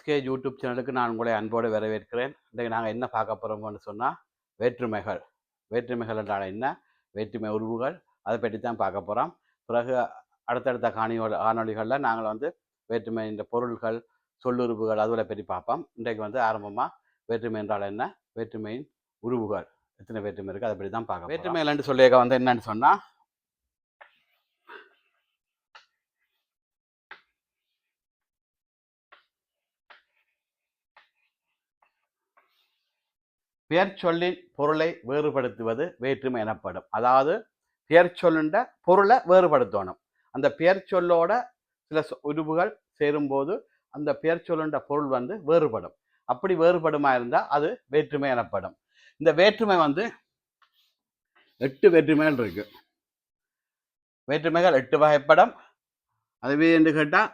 SK YouTube சேனலுக்கு நான் உங்களை அன்போடு வரவேற்கிறேன். இன்றைக்கு நாங்கள் என்ன பார்க்க போகிறோம்னு சொன்னால் வேற்றுமைகள். வேற்றுமைகள் என்றால் என்ன, வேற்றுமை உருவுகள், அதை பற்றி தான் பார்க்க போகிறோம். பிறகு அடுத்தடுத்த காணொலிகளில் நாங்கள் வேற்றுமை இந்த பொருள்கள், சொல்லுறுப்புகள் அதுகளை பற்றி பார்ப்போம். இன்றைக்கு ஆரம்பமாக வேற்றுமை என்றால் என்ன, வேற்றுமையின் உருவுகள் எத்தனை வேற்றுமை இருக்குது அதை பற்றி தான் பார்க்க. வேற்றுமைகள் என்று சொல்லியிருக்க என்னன்னு சொன்னால் பெயர் சொல்லின் பொருளை வேறுபடுத்துவது வேற்றுமை எனப்படும். அதாவது பெயர் சொல்லுண்ட பொருளை வேறுபடுத்தணும். அந்த பெயர் சொல்லோட சில உருவுகள் சேரும்போது அந்த பெயர் சொல்லுண்ட பொருள் வேறுபடும். அப்படி வேறுபடுமா இருந்தால் அது வேற்றுமை எனப்படும். இந்த வேற்றுமை 8 வேற்றுமைகள் இருக்கு. வேற்றுமைகள் 8 வகைப்படும். அதுவே என்று கேட்டால்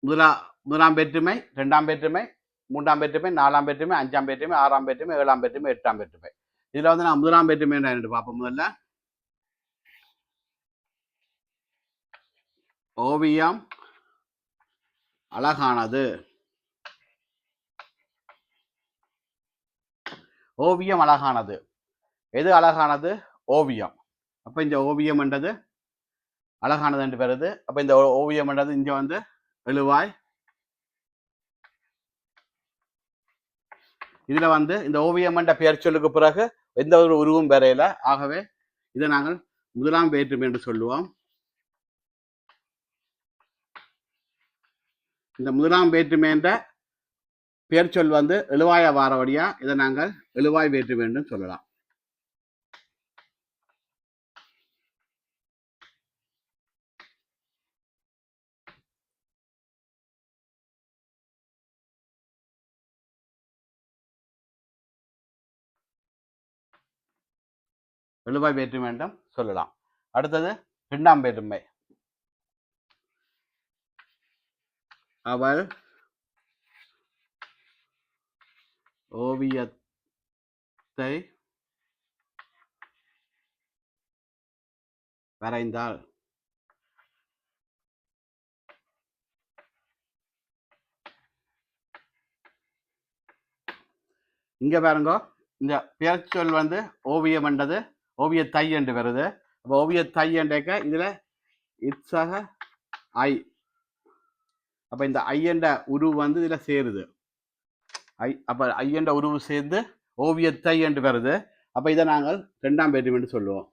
முதலாம் வேற்றுமை, 2ஆம் வேற்றுமை, 3ஆம் வேற்றுமை, 4ஆம் வேற்றுமை, 5ஆம் வேற்றுமை, 6ஆம் வேற்றுமை, 7ஆம் வேற்றுமை, 8ஆம் வேற்றுமை. இதில் நான் முதலாம் வேற்றுமை என்று பார்ப்போம். முதல்ல ஓவியம் அழகானது. ஓவியம் அழகானது. எது அழகானது? ஓவியம். அப்போ இந்த ஓவியம் என்றது அழகானது என்று வருது. அப்போ இந்த ஓவியம் என்றது இங்கே எழுவாய். இதுல இந்த ஓவியம் என்ற பெயர் சொல்லுக்கு பிறகு எந்த ஒரு உருவும் வரையில. ஆகவே இதை நாங்கள் முதலாம் வேற்றுமை என்று சொல்லுவோம். இந்த முதலாம் வேற்றுமை என்ற பெயர் சொல் எழுவாய வாரவடியா இதை நாங்கள் எழுவாய் வேற்றுமை என்று சொல்லலாம். எழுவாய் வேற்றுமை என்றும் சொல்லலாம். அடுத்தது 2ஆம் வேற்றுமை. அவள் ஓவியத்தை வரைந்தாள். இங்க பாருங்க, இந்த பெயர் சொல் ஓவியம் என்றது ஓவியத்தை என்று வருது. அப்போ ஓவியத்தை என்றக்க இதுல இட்சக ஐ. அப்ப இந்த ஐ என்ற உருவு இதுல சேருது. ஐ அப்ப ஐ என்ற உருவு சேர்ந்து ஓவியத்தை என்று வருது. அப்ப இதை நாங்கள் 2ஆம் வேற்றுமை என்று சொல்லுவோம்.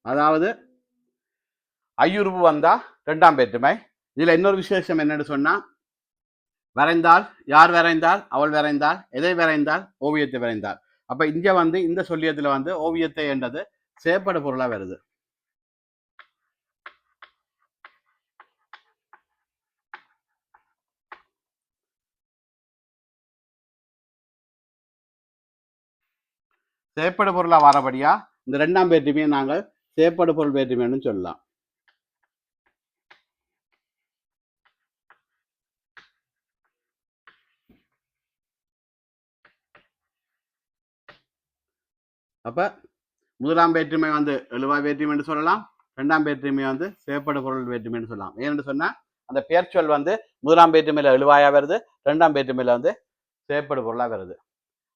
அதாவது ஐயுருவு வந்தா 2ஆம் வேற்றுமை. இதுல இன்னொரு விசேஷம் என்னன்னு சொன்னா, வரைந்தால் யார் வரைந்தால்? அவள் வரைந்தால். எதை வரைந்தால்? ஓவியத்தை வரைந்தால். அப்ப இங்க இந்த சொல்லியத்துல ஓவியத்தை என்றது செயற்படு பொருளா வருது. செயற்படு பொருளா வரபடியா இந்த 2ஆம் வேற்றுமையை நாங்கள் செயற்படு பொருள் வேற்றுமைன்னு சொல்லலாம். அப்ப முதலாம் வேற்றுமை எழுவாய் வேற்றுமை என்று சொல்லலாம். 2ஆம் வேற்றுமை செயற்படு பொருள் வேற்றுமை என்று சொல்லலாம். ஏன்னு சொன்னா அந்த பெயர் சொல் முதலாம் வேற்றுமையில எழுவாயா வருது, 2ஆம் வேற்றுமையில செயற்படு பொருளா வருது.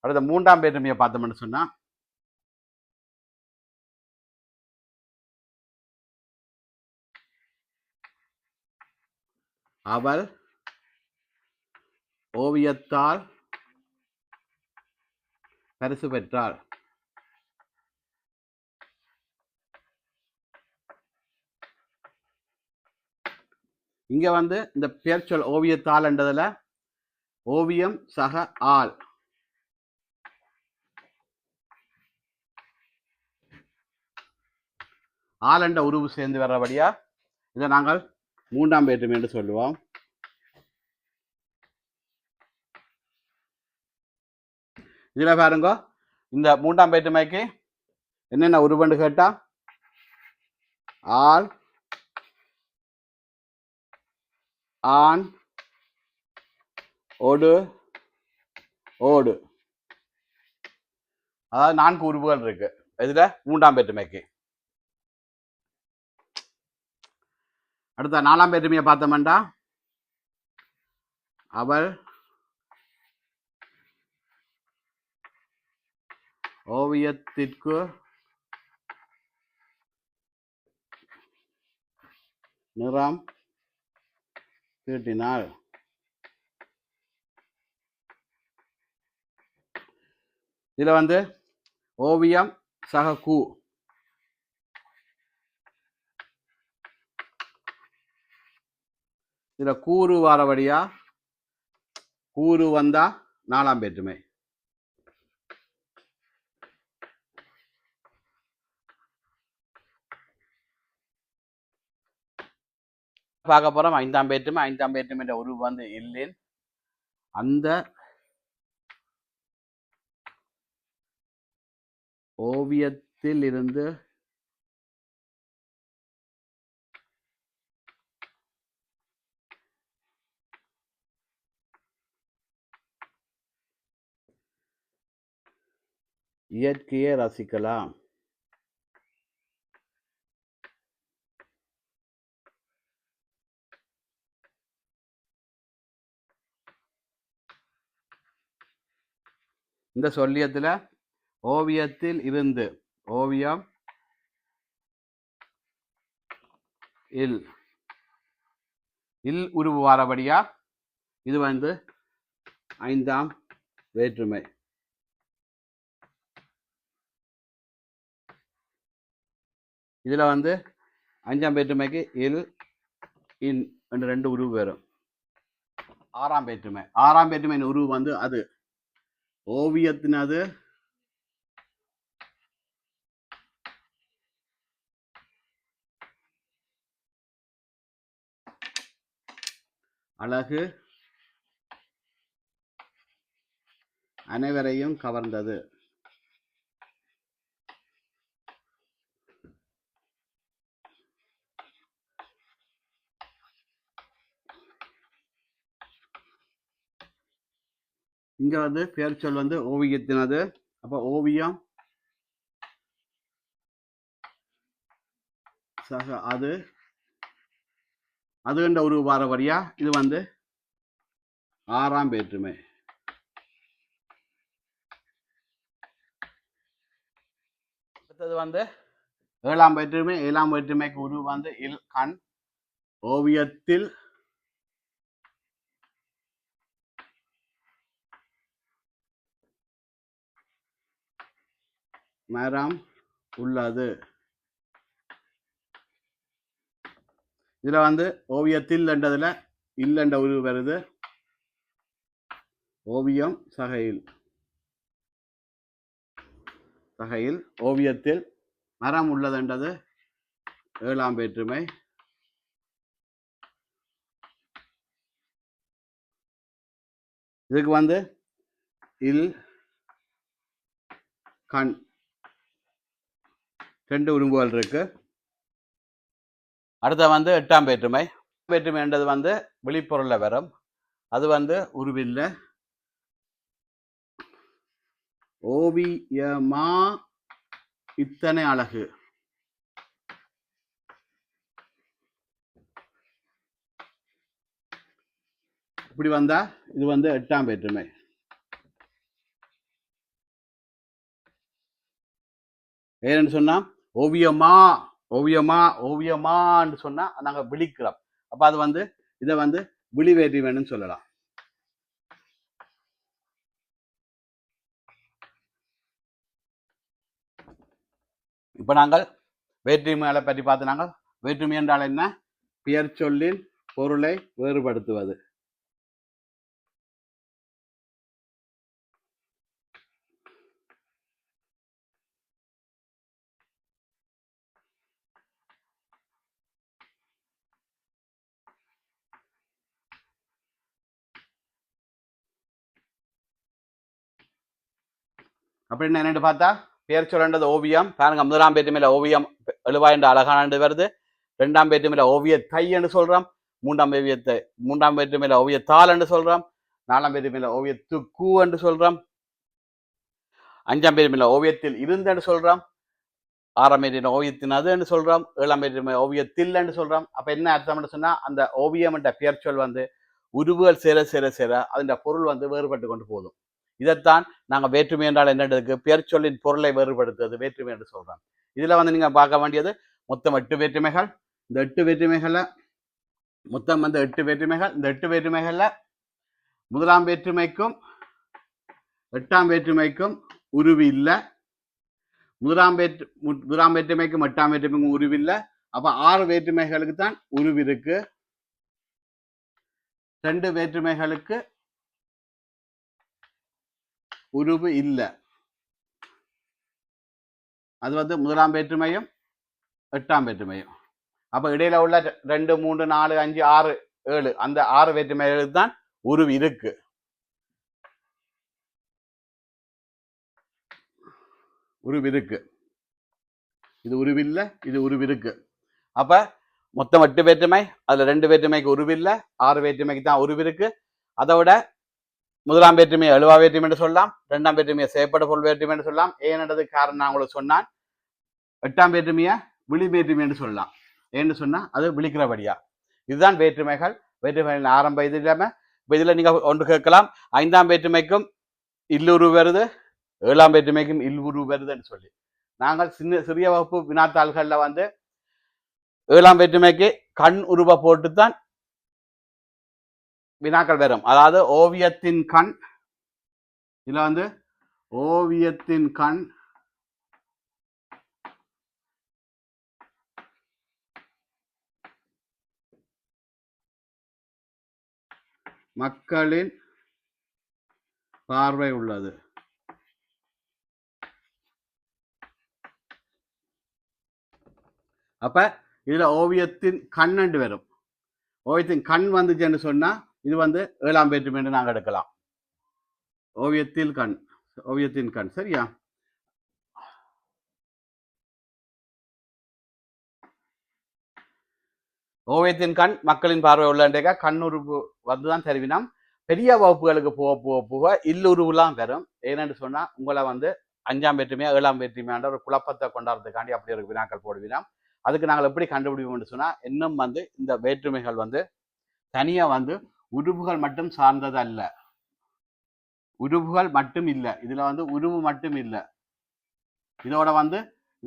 அடுத்த 3ஆம் வேற்றுமையை பார்த்தோம்னு சொன்னா, அவள் ஓவியத்தால் பரிசு பெற்றாள். இங்க இந்த பெயர் சொல் ஓவியத்தால் என்றதுல ஓவியம் சக ஆள். ஆள் என்ற உருவு சேர்ந்து வர்றபடியா இதை நாங்கள் 3ஆம் வேற்றுமை என்று சொல்லுவோம். இதுல பாருங்க, இந்த 3ஆம் வேற்றுமைக்கு என்னென்ன உருவண்டு கேட்டா, ஆள், ஆண், ஒடு, ஓடு. அதாவது 4 உருவுகள் இருக்கு இதுல 3ஆம் வேற்றுமைக்கு. அடுத்த 4ஆம் வேற்றுமையை பார்த்தோம்டா அவள் ஓவியத்திற்கு நிறம் தீட்டினாள். இதுல வந்து ஓவியம் சக கூ. இதுல கூறு வாரபடியா கூறு வந்தா 4ஆம் வேற்றுமை. பார்க்க போறோம் 5ஆம் வேற்றுமை. 5ஆம் வேற்றுமை உருவு வந்து இல்லேன். அந்த ஓவியத்தில் இருந்து இயற்கையை ரசிக்கலாம். இந்த சொல்லியத்துல ஓவியத்தில் இருந்து ஓவியம் இல் இல் உருவு வாரபடியா இது வந்து 5ஆம் வேற்றுமை. இதுல வந்து 5ஆம் வேற்றுமைக்கு இல் இன் என்று 2 உருவு வரும். 6ஆம் வேற்றுமை. 6ஆம் வேற்றுமையின் உருவு வந்து அது ஓவியத்தினது அழகு அனைவரையும் கவர்ந்தது. இங்க வந்து பெயர் சொல் வந்து ஓவியத்தினது. அப்ப ஓவியம் சக அது அது என்ற ஒரு வாரபடியா இது வந்து 6ஆம் வேற்றுமை. அடுத்தது வந்து 7ஆம் வேற்றுமை. 7ஆம் வேற்றுமைக்கு உருவு வந்து இல் கண். ஓவியத்தில் மரம் உள்ளது. இதுல வந்து ஓவியத்தில் என்றதுல இல்லென்ற உருவு வருது. ஓவியம் சகையில் சகையில் ஓவியத்தில் மரம் உள்ளதுன்றது 7ஆம் வேற்றுமை. இதுக்கு வந்து இல் கண் 2 உருவுகள் இருக்கு. அடுத்த வந்து 8ஆம் வேற்றுமை. வேற்றுமை என்றது வந்து வெளிப்பொருள்ல வரும். அது வந்து உருவில்ல. ஓவியமா இத்தனை அழகு. இப்படி வந்தா இது வந்து 8ஆம் வேற்றுமை. ஏன்னு சொன்னா ஓவியமா ஓவியமா ஓவியமான்னு சொன்னா நாங்க விழிக்கிறோம். அப்ப அது வந்து இதை வந்து விழி வேற்றுமைன்னு சொல்லலாம். இப்ப நாங்கள் வேற்றுமைகளை பற்றி பார்த்து நாங்கள் வேற்றுமை என்றால் என்ன? பெயர் சொல்லின் பொருளை வேறுபடுத்துவது. அப்படின்னு என்னென்னு பார்த்தா பெயர் சொல்றது ஓவியம். பாருங்க, முதலாம் வேற்றுமையில ஓவியம் எழுவா என்ற அழகான வருது. 2ஆம் வேற்றுமையில ஓவிய தை என்று சொல்றோம். 3ஆம் வேற்றுமையில ஓவிய தாள் என்று சொல்றோம். 4ஆம் வேற்றுமையில ஓவியத்து கூ என்று சொல்றோம். 5ஆம் வேற்றுமையில ஓவியத்தில் இருந்து என்று சொல்றோம். ஆறாம் வேற்றுமை ஓவியத்தின் அதுன்னு சொல்றோம், ஏழாம் வேற்றுமை ஓவியத்தில் சொல்றோம். அப்ப என்ன அர்த்தம்னு சொன்னா அந்த ஓவியம் என்ற பெயர் சொல் வந்து உருவுகள் சேர சேர சேர அதன் பொருள் வந்து வேறுபட்டு கொண்டு போதும். இதைத்தான் நாங்கள் வேற்றுமை என்றால் என்னன்றதுக்கு பெயர் சொல்லின் பொருளை வேறுபடுத்துவது வேற்றுமை என்று சொல்றோம். இதுல வந்து நீங்க பார்க்க வேண்டியது மொத்தம் 8 வேற்றுமைகள். இந்த 8 வேற்றுமைகள்ல மொத்தம் வந்து 8 வேற்றுமைகள். இந்த 8 வேற்றுமைகள்ல முதலாம் வேற்றுமைக்கும் 8ஆம் வேற்றுமைக்கும் உருவு இல்லை. முதலாம் வேற்றுமைக்கும் 8ஆம் வேற்றுமைக்கும் உருவு இல்லை. அப்ப 6 வேற்றுமைகளுக்கு தான் உருவு இருக்கு. 2 வேற்றுமைகளுக்கு உருவு இல்லை. அது வந்து முதலாம் வேற்றுமையும் 8ஆம் வேற்றுமையும். அப்ப இடையில உள்ள 2, 3, 4, 5, 6, 7 அந்த 6 வேற்றுமைகளுக்கு தான் உருவு இருக்கு. உருவு இருக்கு. இது உருவில்லை, இது உருவு இருக்கு. அப்ப மொத்தம் 8 வேற்றுமை, அதுல 2 வேற்றுமைக்கு உருவில்லை, 6 வேற்றுமைக்கு தான் உருவு இருக்கு. அதை விட முதலாம் வேற்றுமையை எழுவா வேற்றுமை என்று சொல்லலாம், 2ஆம் வேற்றுமையை செயற்பட பொருள் வேற்றுமை என்று சொல்லலாம். ஏனென்றது காரணம் நான் உங்களுக்கு சொன்னான். 8ஆம் வேற்றுமையை விழி வேற்றுமை என்று சொல்லலாம். ஏன்னு சொன்னா அது விழிக்கிறபடியா. இதுதான் வேற்றுமைகள். வேற்றுமைகளின் ஆரம்ப இது இல்லாம இதுல நீங்க ஒன்று கேட்கலாம், 5ஆம் வேற்றுமைக்கும் இல்லுரு வருது, 7ஆம் வேற்றுமைக்கும் இல்வுரு வருதுன்னு சொல்லி. நாங்கள் சிறிய வகுப்பு வினாத்தாள்கள்ல வந்து 7ஆம் வேற்றுமைக்கு கண் உருவ போட்டுத்தான் வினாக்கள் வரும். அதாவது ஓவியத்தின் கண், இதுல வந்து ஓவியத்தின் கண் மக்களின் பார்வை உள்ளது. அப்ப இதுல ஓவியத்தின் கண் என்று வரும். ஓவியத்தின் கண் வந்துச்சுன்னு சொன்னா இது வந்து 7ஆம் வேற்றுமை என்று நாங்கள் எடுக்கலாம். ஓவியத்தில் கண், ஓவியத்தின் கண். சரியா? ஓவியத்தின் கண் மக்களின் பார்வை உள்ளாண்டேக்கா கண்ணுறுப்பு வந்துதான் தெரிவினம். பெரிய வகுப்புகளுக்கு போக போக போக இல்லுருவுலாம் வரும். ஏன்னு சொன்னா உங்களை வந்து 5ஆம் வேற்றுமையா 7ஆம் வேற்றுமையான்ற ஒரு குழப்பத்தை கொண்டாடுறதுக்காண்டி அப்படி ஒரு வினாக்கள் போடுவினோம். அதுக்கு நாங்கள் எப்படி கண்டுபிடிப்போம்னு சொன்னா இன்னும் வந்து இந்த வேற்றுமைகள் வந்து தனியா வந்து உருவுகள் மட்டும் சார்ந்தது அல்ல. உருவுகள் மட்டும் இல்லை, இதுல வந்து உருவு மட்டும் இல்லை, இதோட வந்து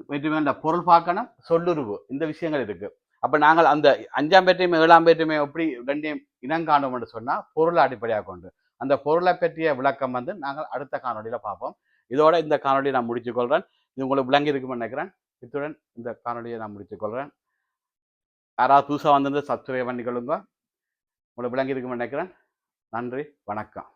வேற்றுமை பொருள் பார்க்கணும், சொல்லுருவு, இந்த விஷயங்கள் இருக்கு. அப்ப நாங்கள் அந்த 5ஆம் வேற்றுமை 7ஆம் வேற்றுமை எப்படி ரெண்டையும் இனங்காணும் என்று சொன்னா பொருளை அடிப்படையாக கொண்டு அந்த பொருளை பற்றிய விளக்கம் வந்து நாங்கள் அடுத்த காணொலியில பார்ப்போம். இதோட இந்த காணொலியை நான் முடித்துக் கொள்றேன். இது உங்களுக்கு விளங்கி இருக்கும்னு நினைக்கிறேன். இத்துடன் இந்த காணொலியை நான் முடித்துக் கொள்றேன். யாராவது புதுசாக வந்து சப்ஸ்கிரைப் பண்ணிக்கொள்ளுங்க. உங்களுக்கு விளங்கி இருக்கும்னு நினைக்கிறேன். நன்றி, வணக்கம்.